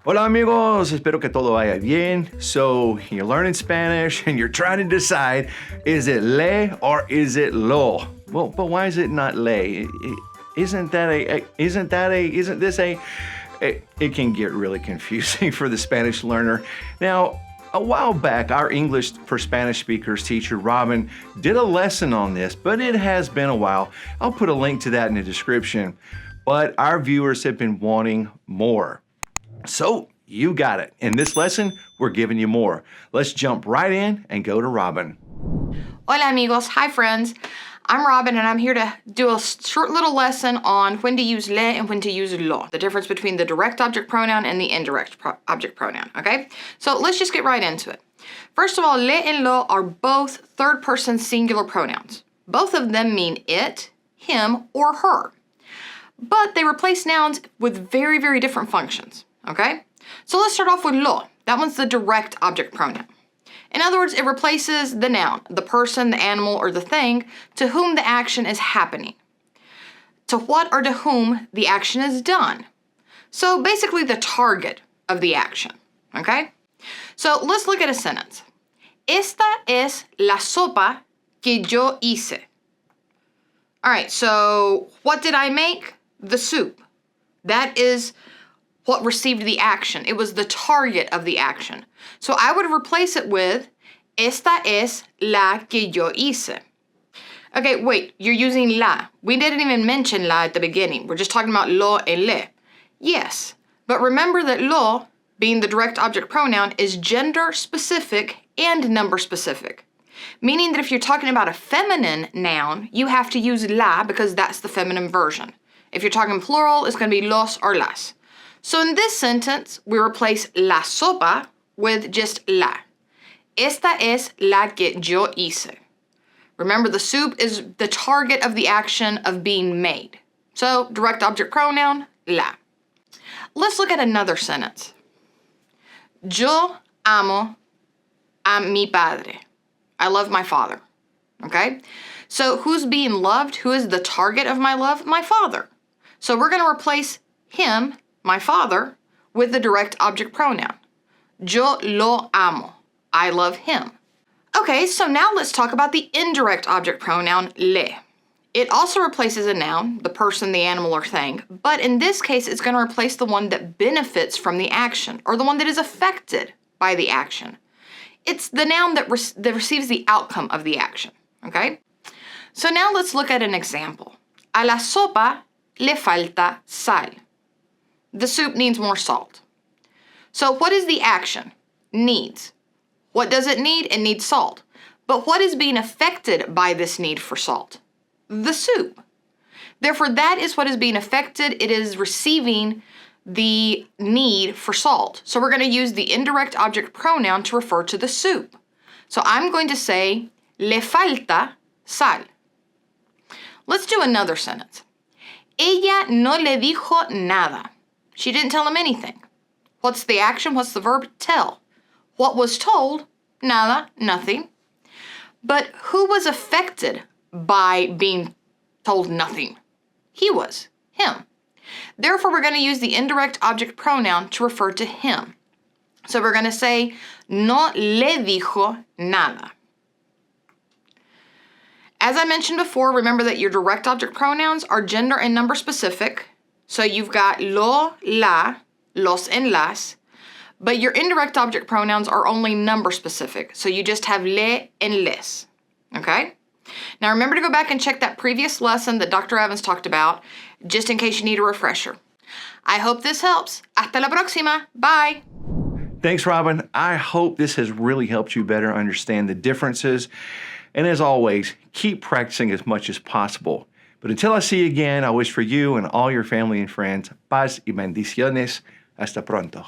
Hola amigos, espero que todo vaya bien. So, you're learning Spanish and you're trying to decide, is it le or is it lo? Well, but why is it not le? Isn't this a, it can get really confusing for the Spanish learner. Now, a while back, our English for Spanish speakers teacher, Robin, did a lesson on this, but it has been a while. I'll put a link to that in the description. But our viewers have been wanting more. So you got it. In this lesson, we're giving you more. Let's jump right in and go to Robin. Hola amigos, hi friends. I'm Robin and I'm here to do a short little lesson on when to use le and when to use lo. The difference between the direct object pronoun and the indirect object pronoun, okay? So let's just get right into it. First of all, le and lo are both third person singular pronouns. Both of them mean it, him, or her. But they replace nouns with very, very different functions, okay? So let's start off with lo. That one's the direct object pronoun. In other words, it replaces the noun, the person, the animal, or the thing to whom the action is happening. To what or to whom the action is done. So basically the target of the action, okay? So let's look at a sentence. Esta es la sopa que yo hice. All right, so what did I make? The soup. That is what received the action. It was the target of the action. So I would replace it with esta es la que yo hice. Okay, wait, you're using la. We didn't even mention la at the beginning. We're just talking about lo and le. Yes, but remember that lo, being the direct object pronoun, is gender specific and number specific. Meaning that if you're talking about a feminine noun, you have to use la because that's the feminine version. If you're talking plural, it's going to be los or las. So in this sentence, we replace la sopa with just la. Esta es la que yo hice. Remember, the soup is the target of the action of being made. So direct object pronoun, la. Let's look at another sentence. Yo amo a mi padre. I love my father. Okay? So who's being loved? Who is the target of my love? My father. So we're going to replace him, my father, with the direct object pronoun. Yo lo amo. I love him. Okay, so now let's talk about the indirect object pronoun le. It also replaces a noun, the person, the animal, or thing, but in this case, it's going to replace the one that benefits from the action, or the one that is affected by the action. It's the noun that receives the outcome of the action, okay? So now let's look at an example. A la sopa le falta sal. The soup needs more salt. So what is the action? Needs. What does it need? It needs salt. But what is being affected by this need for salt? The soup. Therefore, that is what is being affected. It is receiving the need for salt. So we're going to use the indirect object pronoun to refer to the soup. So I'm going to say, le falta sal. Let's do another sentence. Ella no le dijo nada. She didn't tell him anything. What's the action? What's the verb? Tell. What was told? Nada, nothing. But who was affected by being told nothing? He was, him. Therefore, we're going to use the indirect object pronoun to refer to him. So we're going to say, no le dijo nada. As I mentioned before, remember that your direct object pronouns are gender and number specific. So you've got lo, la, los, and las. But your indirect object pronouns are only number specific. So you just have le and les. Okay? Now remember to go back and check that previous lesson that Dr. Evans talked about, just in case you need a refresher. I hope this helps. Hasta la próxima. Bye. Thanks, Robin. I hope this has really helped you better understand the differences. And as always, keep practicing as much as possible. But until I see you again, I wish for you and all your family and friends paz y bendiciones. Hasta pronto.